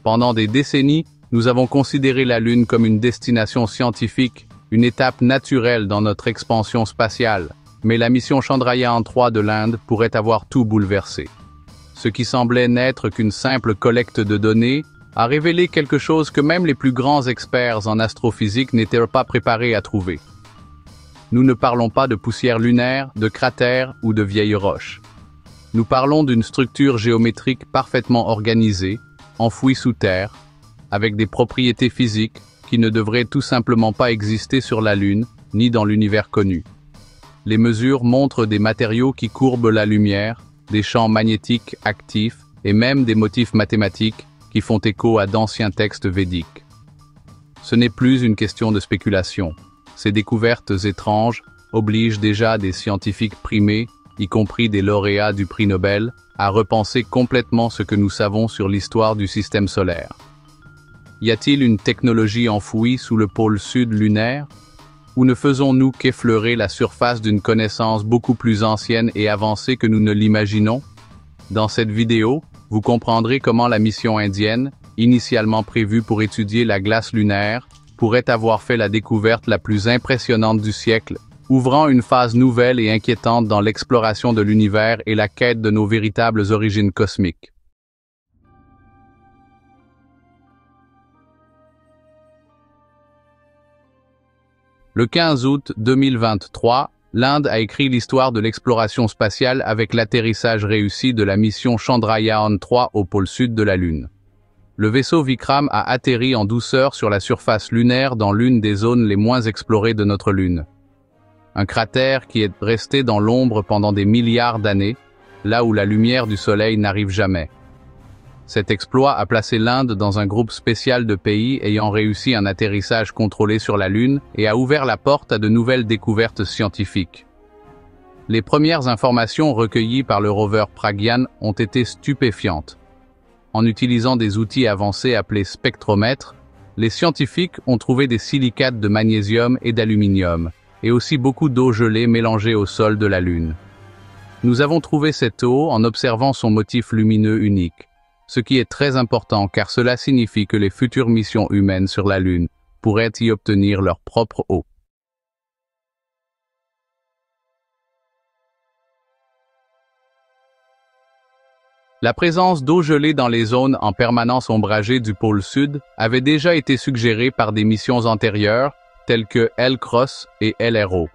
Pendant des décennies, nous avons considéré la Lune comme une destination scientifique, une étape naturelle dans notre expansion spatiale. Mais la mission Chandrayaan-3 de l'Inde pourrait avoir tout bouleversé. Ce qui semblait n'être qu'une simple collecte de données a révélé quelque chose que même les plus grands experts en astrophysique n'étaient pas préparés à trouver. Nous ne parlons pas de poussière lunaire, de cratères ou de vieilles roches. Nous parlons d'une structure géométrique parfaitement organisée, enfouie sous terre, avec des propriétés physiques qui ne devraient tout simplement pas exister sur la Lune, ni dans l'univers connu. Les mesures montrent des matériaux qui courbent la lumière, des champs magnétiques actifs et même des motifs mathématiques qui font écho à d'anciens textes védiques. Ce n'est plus une question de spéculation. Ces découvertes étranges obligent déjà des scientifiques primés, y compris des lauréats du prix Nobel, à repenser complètement ce que nous savons sur l'histoire du système solaire. Y a-t-il une technologie enfouie sous le pôle sud lunaire? Ou ne faisons-nous qu'effleurer la surface d'une connaissance beaucoup plus ancienne et avancée que nous ne l'imaginons? Dans cette vidéo, vous comprendrez comment la mission indienne, initialement prévue pour étudier la glace lunaire, pourrait avoir fait la découverte la plus impressionnante du siècle, ouvrant une phase nouvelle et inquiétante dans l'exploration de l'univers et la quête de nos véritables origines cosmiques. Le 15 août 2023, l'Inde a écrit l'histoire de l'exploration spatiale avec l'atterrissage réussi de la mission Chandrayaan-3 au pôle sud de la Lune. Le vaisseau Vikram a atterri en douceur sur la surface lunaire dans l'une des zones les moins explorées de notre Lune. Un cratère qui est resté dans l'ombre pendant des milliards d'années, là où la lumière du Soleil n'arrive jamais. Cet exploit a placé l'Inde dans un groupe spécial de pays ayant réussi un atterrissage contrôlé sur la Lune et a ouvert la porte à de nouvelles découvertes scientifiques. Les premières informations recueillies par le rover Pragyan ont été stupéfiantes. En utilisant des outils avancés appelés spectromètres, les scientifiques ont trouvé des silicates de magnésium et d'aluminium, et aussi beaucoup d'eau gelée mélangée au sol de la Lune. Nous avons trouvé cette eau en observant son motif lumineux unique, ce qui est très important car cela signifie que les futures missions humaines sur la Lune pourraient y obtenir leur propre eau. La présence d'eau gelée dans les zones en permanence ombragées du pôle sud avait déjà été suggérée par des missions antérieures telles que L-CROSS et LRO.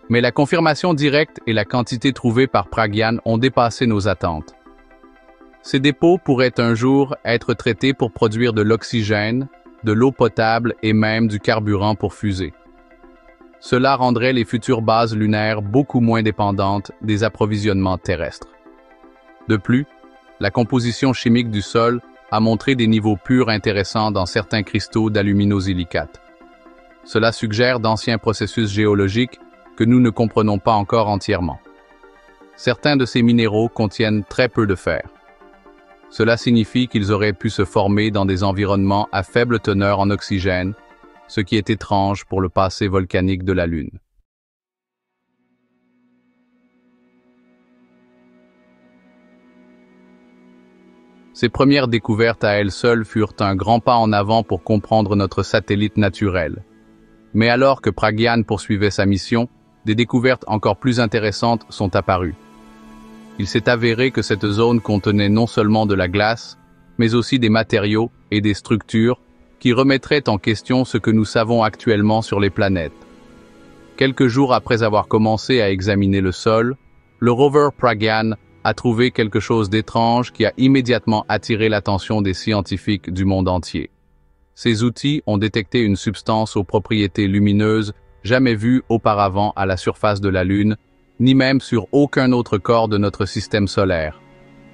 Mais la confirmation directe et la quantité trouvée par Pragyan ont dépassé nos attentes. Ces dépôts pourraient un jour être traités pour produire de l'oxygène, de l'eau potable et même du carburant pour fusées. Cela rendrait les futures bases lunaires beaucoup moins dépendantes des approvisionnements terrestres. De plus, la composition chimique du sol a montré des niveaux purs intéressants dans certains cristaux d'aluminosilicate. Cela suggère d'anciens processus géologiques que nous ne comprenons pas encore entièrement. Certains de ces minéraux contiennent très peu de fer. Cela signifie qu'ils auraient pu se former dans des environnements à faible teneur en oxygène, ce qui est étrange pour le passé volcanique de la Lune. Ces premières découvertes à elles seules furent un grand pas en avant pour comprendre notre satellite naturel. Mais alors que Pragyan poursuivait sa mission, des découvertes encore plus intéressantes sont apparues. Il s'est avéré que cette zone contenait non seulement de la glace, mais aussi des matériaux et des structures qui remettraient en question ce que nous savons actuellement sur les planètes. Quelques jours après avoir commencé à examiner le sol, le rover Pragyan a trouvé quelque chose d'étrange qui a immédiatement attiré l'attention des scientifiques du monde entier. Ces outils ont détecté une substance aux propriétés lumineuses jamais vue auparavant à la surface de la Lune, ni même sur aucun autre corps de notre système solaire.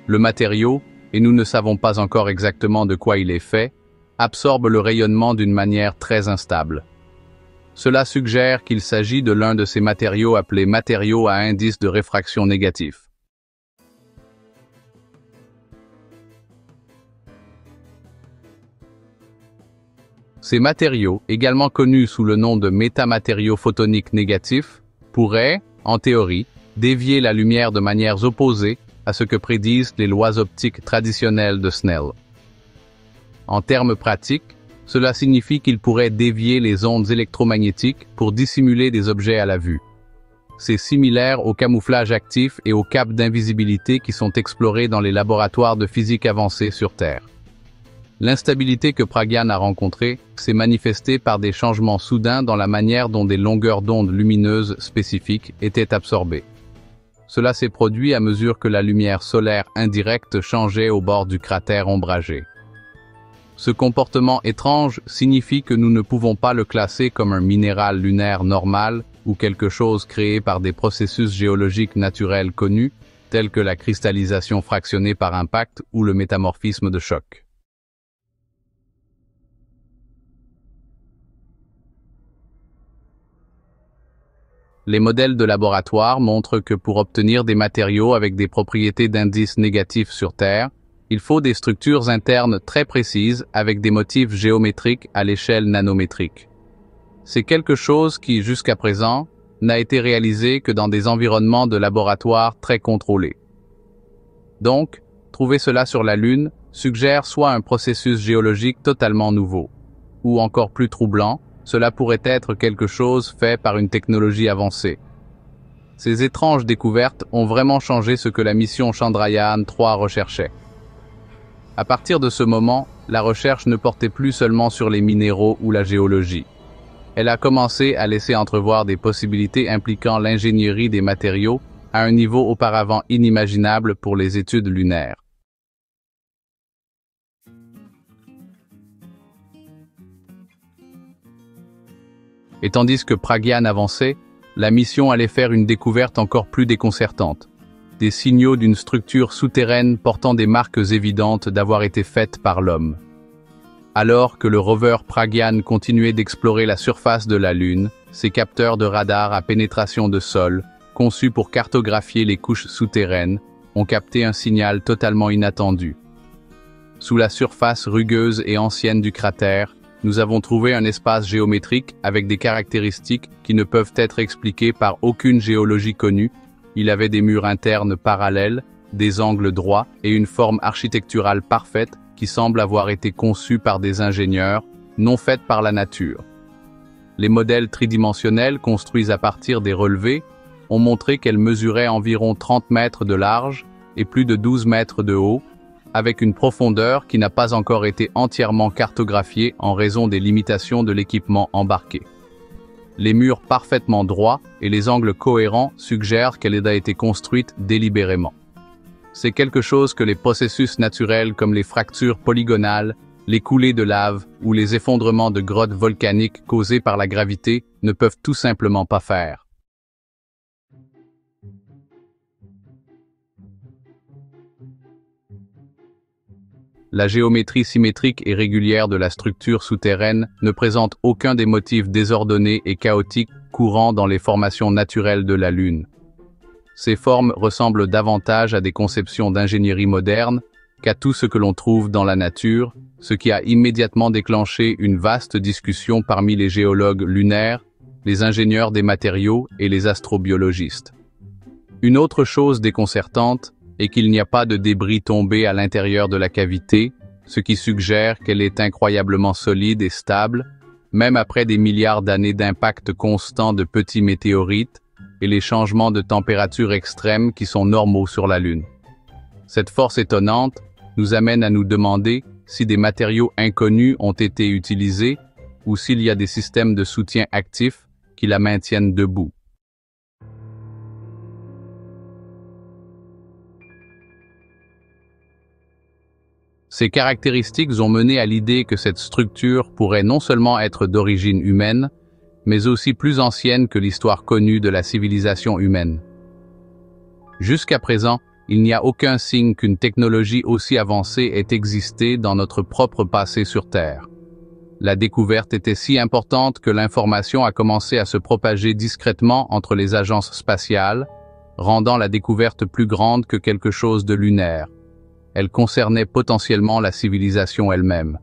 Le matériau, et nous ne savons pas encore exactement de quoi il est fait, absorbe le rayonnement d'une manière très instable. Cela suggère qu'il s'agit de l'un de ces matériaux appelés matériaux à indice de réfraction négatif. Ces matériaux, également connus sous le nom de métamatériaux photoniques négatifs, pourraient, en théorie, dévier la lumière de manières opposées à ce que prédisent les lois optiques traditionnelles de Snell. En termes pratiques, cela signifie qu'il pourrait dévier les ondes électromagnétiques pour dissimuler des objets à la vue. C'est similaire au camouflage actif et aux capes d'invisibilité qui sont explorés dans les laboratoires de physique avancée sur Terre. L'instabilité que Pragyan a rencontrée s'est manifestée par des changements soudains dans la manière dont des longueurs d'onde lumineuses spécifiques étaient absorbées. Cela s'est produit à mesure que la lumière solaire indirecte changeait au bord du cratère ombragé. Ce comportement étrange signifie que nous ne pouvons pas le classer comme un minéral lunaire normal ou quelque chose créé par des processus géologiques naturels connus, tels que la cristallisation fractionnée par impact ou le métamorphisme de choc. Les modèles de laboratoire montrent que pour obtenir des matériaux avec des propriétés d'indice négatifs sur Terre, il faut des structures internes très précises avec des motifs géométriques à l'échelle nanométrique. C'est quelque chose qui, jusqu'à présent, n'a été réalisé que dans des environnements de laboratoire très contrôlés. Donc, trouver cela sur la Lune suggère soit un processus géologique totalement nouveau, ou encore plus troublant, cela pourrait être quelque chose fait par une technologie avancée. Ces étranges découvertes ont vraiment changé ce que la mission Chandrayaan-3 recherchait. À partir de ce moment, la recherche ne portait plus seulement sur les minéraux ou la géologie. Elle a commencé à laisser entrevoir des possibilités impliquant l'ingénierie des matériaux à un niveau auparavant inimaginable pour les études lunaires. Et tandis que Pragyan avançait, la mission allait faire une découverte encore plus déconcertante. Des signaux d'une structure souterraine portant des marques évidentes d'avoir été faites par l'homme. Alors que le rover Pragyan continuait d'explorer la surface de la Lune, ses capteurs de radar à pénétration de sol, conçus pour cartographier les couches souterraines, ont capté un signal totalement inattendu. Sous la surface rugueuse et ancienne du cratère, nous avons trouvé un espace géométrique avec des caractéristiques qui ne peuvent être expliquées par aucune géologie connue. Il avait des murs internes parallèles, des angles droits et une forme architecturale parfaite qui semble avoir été conçue par des ingénieurs, non faite par la nature. Les modèles tridimensionnels construits à partir des relevés ont montré qu'elle mesurait environ 30 mètres de large et plus de 12 mètres de haut, avec une profondeur qui n'a pas encore été entièrement cartographiée en raison des limitations de l'équipement embarqué. Les murs parfaitement droits et les angles cohérents suggèrent qu'elle a été construite délibérément. C'est quelque chose que les processus naturels comme les fractures polygonales, les coulées de lave ou les effondrements de grottes volcaniques causés par la gravité ne peuvent tout simplement pas faire. La géométrie symétrique et régulière de la structure souterraine ne présente aucun des motifs désordonnés et chaotiques courants dans les formations naturelles de la Lune. Ces formes ressemblent davantage à des conceptions d'ingénierie moderne qu'à tout ce que l'on trouve dans la nature, ce qui a immédiatement déclenché une vaste discussion parmi les géologues lunaires, les ingénieurs des matériaux et les astrobiologistes. Une autre chose déconcertante est qu'il n'y a pas de débris tombés à l'intérieur de la cavité, ce qui suggère qu'elle est incroyablement solide et stable, même après des milliards d'années d'impact constant de petits météorites et les changements de température extrêmes qui sont normaux sur la Lune. Cette force étonnante nous amène à nous demander si des matériaux inconnus ont été utilisés ou s'il y a des systèmes de soutien actifs qui la maintiennent debout. Ces caractéristiques ont mené à l'idée que cette structure pourrait non seulement être d'origine humaine, mais aussi plus ancienne que l'histoire connue de la civilisation humaine. Jusqu'à présent, il n'y a aucun signe qu'une technologie aussi avancée ait existé dans notre propre passé sur Terre. La découverte était si importante que l'information a commencé à se propager discrètement entre les agences spatiales, rendant la découverte plus grande que quelque chose de lunaire. Elle concernait potentiellement la civilisation elle-même.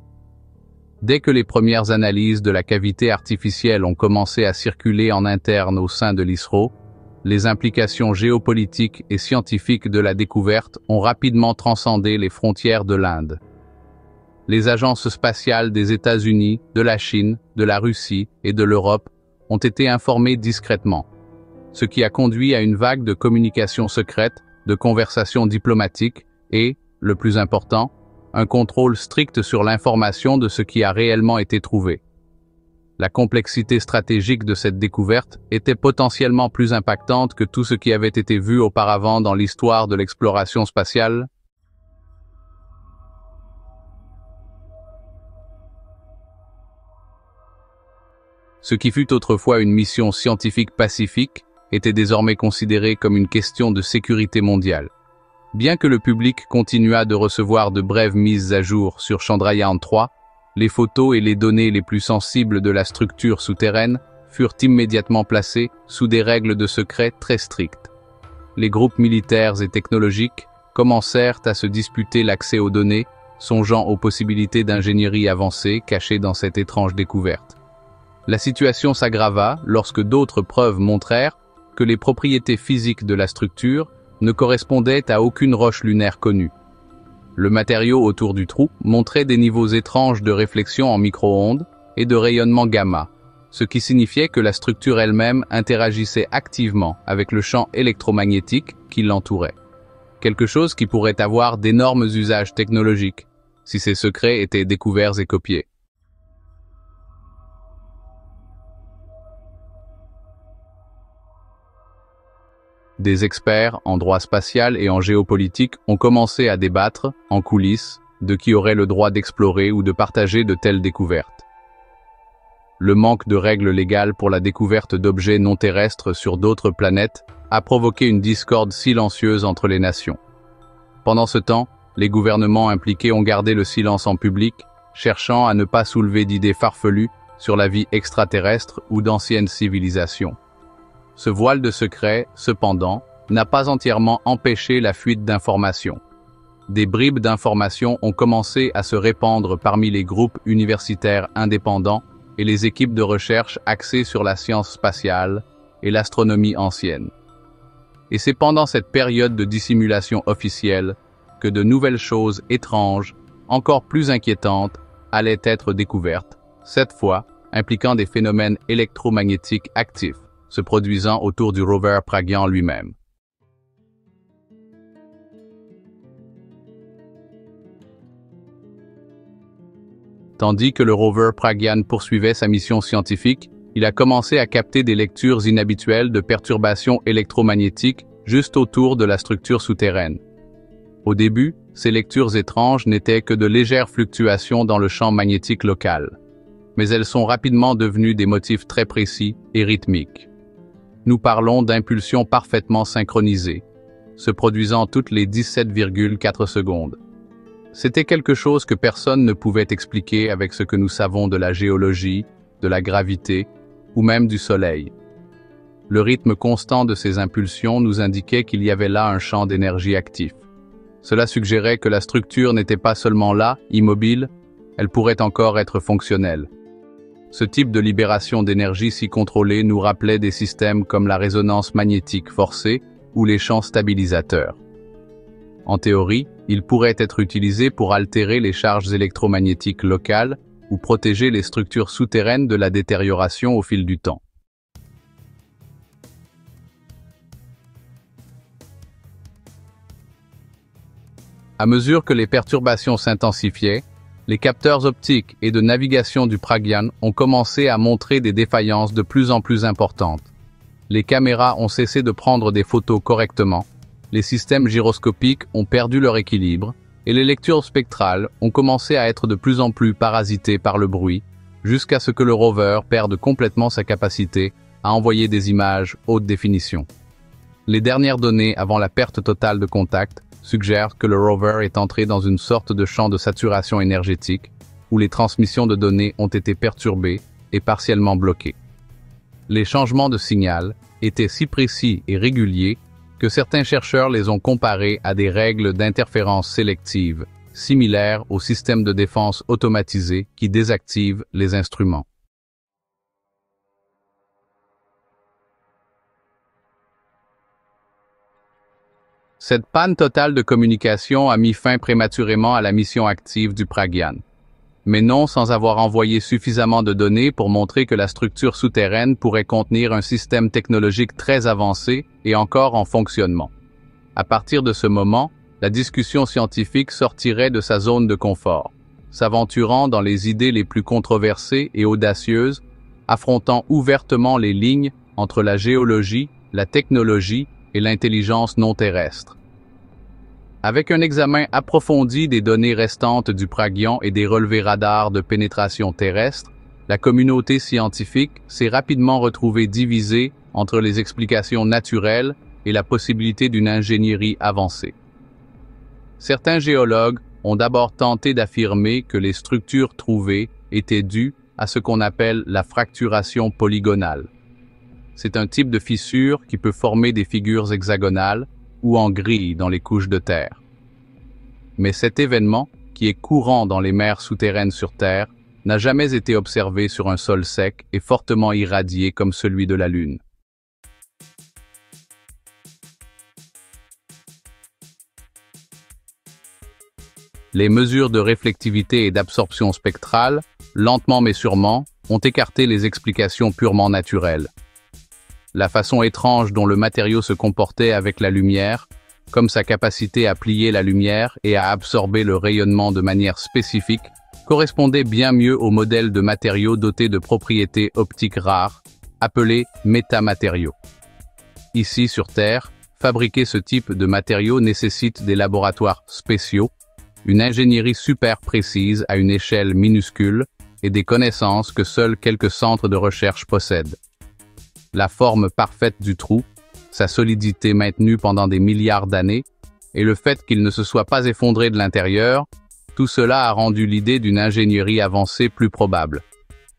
Dès que les premières analyses de la cavité artificielle ont commencé à circuler en interne au sein de l'ISRO, les implications géopolitiques et scientifiques de la découverte ont rapidement transcendé les frontières de l'Inde. les agences spatiales des États-Unis, de la Chine, de la Russie et de l'Europe ont été informées discrètement, ce qui a conduit à une vague de communications secrètes, de conversations diplomatiques et, le plus important, un contrôle strict sur l'information de ce qui a réellement été trouvé. La complexité stratégique de cette découverte était potentiellement plus impactante que tout ce qui avait été vu auparavant dans l'histoire de l'exploration spatiale. Ce qui fut autrefois une mission scientifique pacifique était désormais considéré comme une question de sécurité mondiale. Bien que le public continuât de recevoir de brèves mises à jour sur Chandrayaan-3, les photos et les données les plus sensibles de la structure souterraine furent immédiatement placées sous des règles de secret très strictes. Les groupes militaires et technologiques commencèrent à se disputer l'accès aux données, songeant aux possibilités d'ingénierie avancée cachées dans cette étrange découverte. La situation s'aggrava lorsque d'autres preuves montrèrent que les propriétés physiques de la structure ne correspondaient à aucune roche lunaire connue. Le matériau autour du trou montrait des niveaux étranges de réflexion en micro-ondes et de rayonnement gamma, ce qui signifiait que la structure elle-même interagissait activement avec le champ électromagnétique qui l'entourait. Quelque chose qui pourrait avoir d'énormes usages technologiques, si ces secrets étaient découverts et copiés. Des experts en droit spatial et en géopolitique ont commencé à débattre, en coulisses, de qui aurait le droit d'explorer ou de partager de telles découvertes. Le manque de règles légales pour la découverte d'objets non terrestres sur d'autres planètes a provoqué une discorde silencieuse entre les nations. Pendant ce temps, les gouvernements impliqués ont gardé le silence en public, cherchant à ne pas soulever d'idées farfelues sur la vie extraterrestre ou d'anciennes civilisations. Ce voile de secret, cependant, n'a pas entièrement empêché la fuite d'informations. Des bribes d'informations ont commencé à se répandre parmi les groupes universitaires indépendants et les équipes de recherche axées sur la science spatiale et l'astronomie ancienne. Et c'est pendant cette période de dissimulation officielle que de nouvelles choses étranges, encore plus inquiétantes, allaient être découvertes, cette fois impliquant des phénomènes électromagnétiques actifs, se produisant autour du rover Pragyan lui-même. Tandis que le rover Pragyan poursuivait sa mission scientifique, il a commencé à capter des lectures inhabituelles de perturbations électromagnétiques juste autour de la structure souterraine. Au début, ces lectures étranges n'étaient que de légères fluctuations dans le champ magnétique local. Mais elles sont rapidement devenues des motifs très précis et rythmiques. Nous parlons d'impulsions parfaitement synchronisées, se produisant toutes les 17,4 secondes. C'était quelque chose que personne ne pouvait expliquer avec ce que nous savons de la géologie, de la gravité ou même du Soleil. Le rythme constant de ces impulsions nous indiquait qu'il y avait là un champ d'énergie actif. Cela suggérait que la structure n'était pas seulement là, immobile, elle pourrait encore être fonctionnelle. Ce type de libération d'énergie si contrôlée nous rappelait des systèmes comme la résonance magnétique forcée ou les champs stabilisateurs. En théorie, il pourrait être utilisé pour altérer les charges électromagnétiques locales ou protéger les structures souterraines de la détérioration au fil du temps. À mesure que les perturbations s'intensifiaient, les capteurs optiques et de navigation du Pragyan ont commencé à montrer des défaillances de plus en plus importantes. Les caméras ont cessé de prendre des photos correctement, les systèmes gyroscopiques ont perdu leur équilibre, et les lectures spectrales ont commencé à être de plus en plus parasitées par le bruit, jusqu'à ce que le rover perde complètement sa capacité à envoyer des images haute définition. Les dernières données avant la perte totale de contact suggèrent que le rover est entré dans une sorte de champ de saturation énergétique où les transmissions de données ont été perturbées et partiellement bloquées. Les changements de signal étaient si précis et réguliers que certains chercheurs les ont comparés à des règles d'interférence sélective, similaires au système de défense automatisé qui désactive les instruments. Cette panne totale de communication a mis fin prématurément à la mission active du Pragyan. mais non sans avoir envoyé suffisamment de données pour montrer que la structure souterraine pourrait contenir un système technologique très avancé et encore en fonctionnement. À partir de ce moment, la discussion scientifique sortirait de sa zone de confort, s'aventurant dans les idées les plus controversées et audacieuses, affrontant ouvertement les lignes entre la géologie, la technologie et l'intelligence non terrestre. Avec un examen approfondi des données restantes du Pragyan et des relevés radars de pénétration terrestre, la communauté scientifique s'est rapidement retrouvée divisée entre les explications naturelles et la possibilité d'une ingénierie avancée. Certains géologues ont d'abord tenté d'affirmer que les structures trouvées étaient dues à ce qu'on appelle la fracturation polygonale. C'est un type de fissure qui peut former des figures hexagonales ou en grille dans les couches de terre. Mais cet événement, qui est courant dans les mers souterraines sur Terre, n'a jamais été observé sur un sol sec et fortement irradié comme celui de la Lune. Les mesures de réflectivité et d'absorption spectrale, lentement mais sûrement, ont écarté les explications purement naturelles. La façon étrange dont le matériau se comportait avec la lumière, comme sa capacité à plier la lumière et à absorber le rayonnement de manière spécifique, correspondait bien mieux au modèle de matériaux dotés de propriétés optiques rares, appelés métamatériaux. Ici, sur Terre, fabriquer ce type de matériaux nécessite des laboratoires spéciaux, une ingénierie super précise à une échelle minuscule et des connaissances que seuls quelques centres de recherche possèdent. La forme parfaite du trou, sa solidité maintenue pendant des milliards d'années, et le fait qu'il ne se soit pas effondré de l'intérieur, tout cela a rendu l'idée d'une ingénierie avancée plus probable.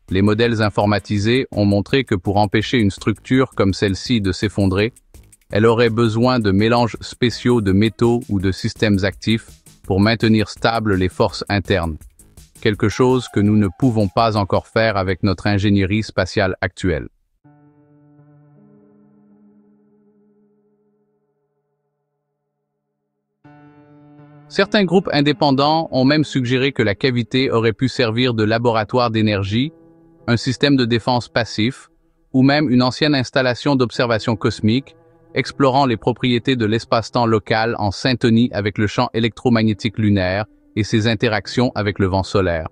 Les modèles informatisés ont montré que pour empêcher une structure comme celle-ci de s'effondrer, elle aurait besoin de mélanges spéciaux de métaux ou de systèmes actifs pour maintenir stables les forces internes, quelque chose que nous ne pouvons pas encore faire avec notre ingénierie spatiale actuelle. Certains groupes indépendants ont même suggéré que la cavité aurait pu servir de laboratoire d'énergie, un système de défense passif, ou même une ancienne installation d'observation cosmique, explorant les propriétés de l'espace-temps local en syntonie avec le champ électromagnétique lunaire et ses interactions avec le vent solaire.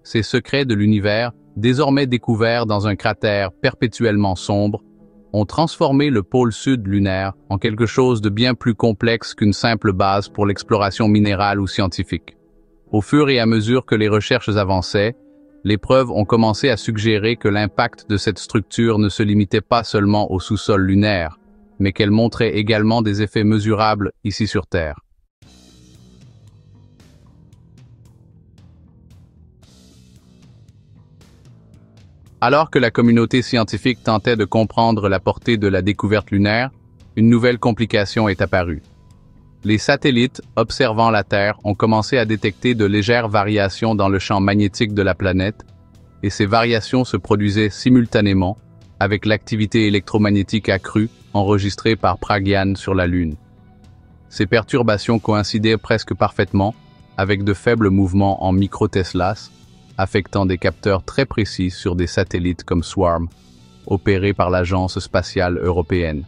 Ces secrets de l'univers, désormais découverts dans un cratère perpétuellement sombre, ont transformé le pôle sud lunaire en quelque chose de bien plus complexe qu'une simple base pour l'exploration minérale ou scientifique. Au fur et à mesure que les recherches avançaient, les preuves ont commencé à suggérer que l'impact de cette structure ne se limitait pas seulement au sous-sol lunaire, mais qu'elle montrait également des effets mesurables ici sur Terre. Alors que la communauté scientifique tentait de comprendre la portée de la découverte lunaire, une nouvelle complication est apparue. Les satellites observant la Terre ont commencé à détecter de légères variations dans le champ magnétique de la planète, et ces variations se produisaient simultanément avec l'activité électromagnétique accrue enregistrée par Pragyan sur la Lune. Ces perturbations coïncidaient presque parfaitement avec de faibles mouvements en microteslas, affectant des capteurs très précis sur des satellites comme Swarm, opérés par l'Agence spatiale européenne.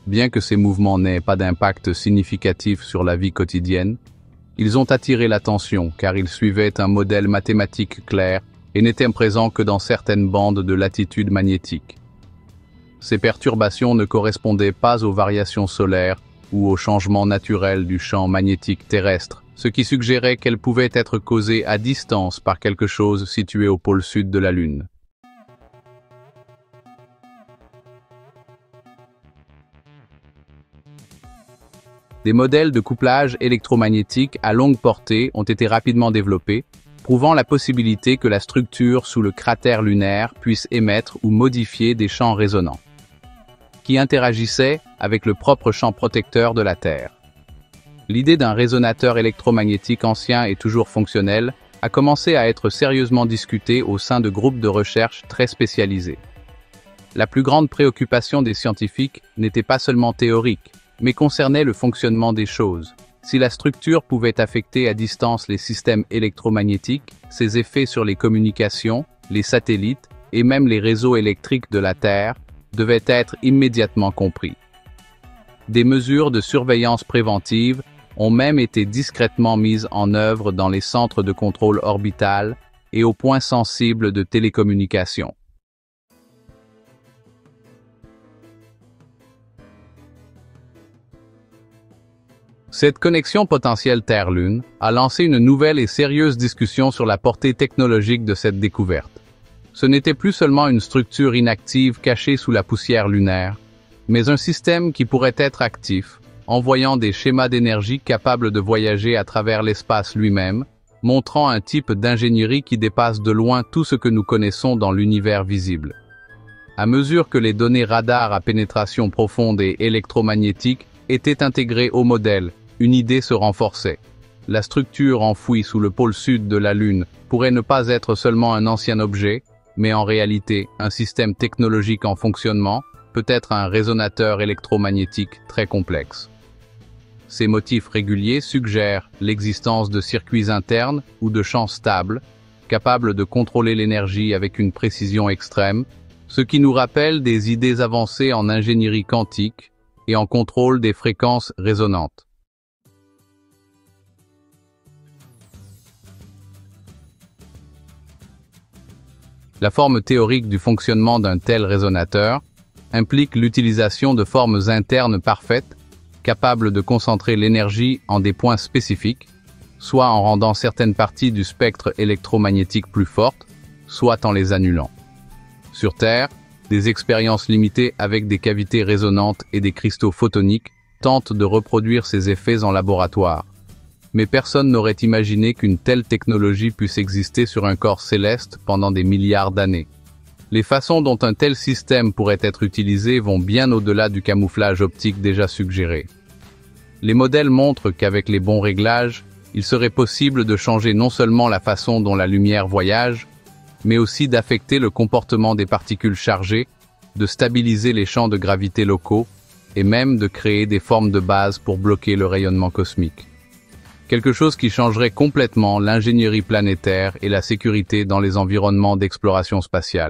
Bien que ces mouvements n'aient pas d'impact significatif sur la vie quotidienne, ils ont attiré l'attention car ils suivaient un modèle mathématique clair et n'étaient présents que dans certaines bandes de latitude magnétique. Ces perturbations ne correspondaient pas aux variations solaires ou aux changements naturels du champ magnétique terrestre, ce qui suggérait qu'elles pouvaient être causées à distance par quelque chose situé au pôle sud de la Lune. Des modèles de couplage électromagnétique à longue portée ont été rapidement développés, prouvant la possibilité que la structure sous le cratère lunaire puisse émettre ou modifier des champs résonants, qui interagissaient avec le propre champ protecteur de la Terre. L'idée d'un résonateur électromagnétique ancien et toujours fonctionnel a commencé à être sérieusement discutée au sein de groupes de recherche très spécialisés. La plus grande préoccupation des scientifiques n'était pas seulement théorique, mais concernait le fonctionnement des choses. Si la structure pouvait affecter à distance les systèmes électromagnétiques, ses effets sur les communications, les satellites et même les réseaux électriques de la Terre devaient être immédiatement compris. Des mesures de surveillance préventive ont même été discrètement mises en œuvre dans les centres de contrôle orbital et aux points sensibles de télécommunication. Cette connexion potentielle Terre-Lune a lancé une nouvelle et sérieuse discussion sur la portée technologique de cette découverte. Ce n'était plus seulement une structure inactive cachée sous la poussière lunaire, mais un système qui pourrait être actif, envoyant des schémas d'énergie capables de voyager à travers l'espace lui-même, montrant un type d'ingénierie qui dépasse de loin tout ce que nous connaissons dans l'univers visible. À mesure que les données radar à pénétration profonde et électromagnétique étaient intégrées au modèle, une idée se renforçait. La structure enfouie sous le pôle sud de la Lune pourrait ne pas être seulement un ancien objet, mais en réalité un système technologique en fonctionnement, peut-être un résonateur électromagnétique très complexe. Ces motifs réguliers suggèrent l'existence de circuits internes ou de champs stables, capables de contrôler l'énergie avec une précision extrême, ce qui nous rappelle des idées avancées en ingénierie quantique et en contrôle des fréquences résonantes. La forme théorique du fonctionnement d'un tel résonateur implique l'utilisation de formes internes parfaites, capables de concentrer l'énergie en des points spécifiques, soit en rendant certaines parties du spectre électromagnétique plus fortes, soit en les annulant. Sur Terre, des expériences limitées avec des cavités résonantes et des cristaux photoniques tentent de reproduire ces effets en laboratoire. Mais personne n'aurait imaginé qu'une telle technologie puisse exister sur un corps céleste pendant des milliards d'années. Les façons dont un tel système pourrait être utilisé vont bien au-delà du camouflage optique déjà suggéré. Les modèles montrent qu'avec les bons réglages, il serait possible de changer non seulement la façon dont la lumière voyage, mais aussi d'affecter le comportement des particules chargées, de stabiliser les champs de gravité locaux, et même de créer des formes de base pour bloquer le rayonnement cosmique. Quelque chose qui changerait complètement l'ingénierie planétaire et la sécurité dans les environnements d'exploration spatiale.